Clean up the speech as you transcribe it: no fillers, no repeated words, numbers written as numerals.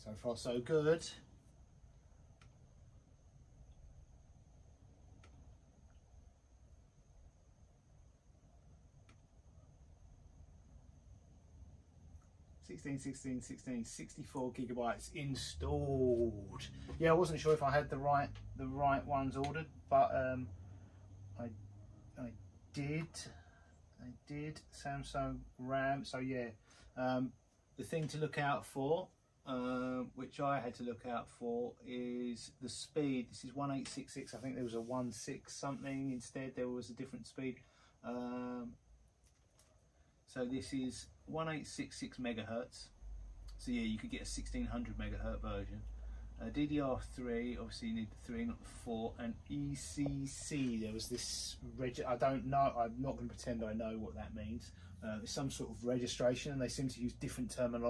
So far so good. $16, $16, $16, 64 gigabytes installed. Yeah, I wasn't sure if I had the right ones ordered, but I did. I did. Samsung RAM. So yeah, the thing to look out for, which I had to look out for, is the speed. This is 1866. I think there was a 16 something instead. There was a different speed. So this is 1866 megahertz. So yeah, you could get a 1600 megahertz version. DDR3, obviously you need the 3, not the 4, and ECC. There was this I don't know. I'm not going to pretend I know what that means. It's some sort of registration, and they seem to use different terminology.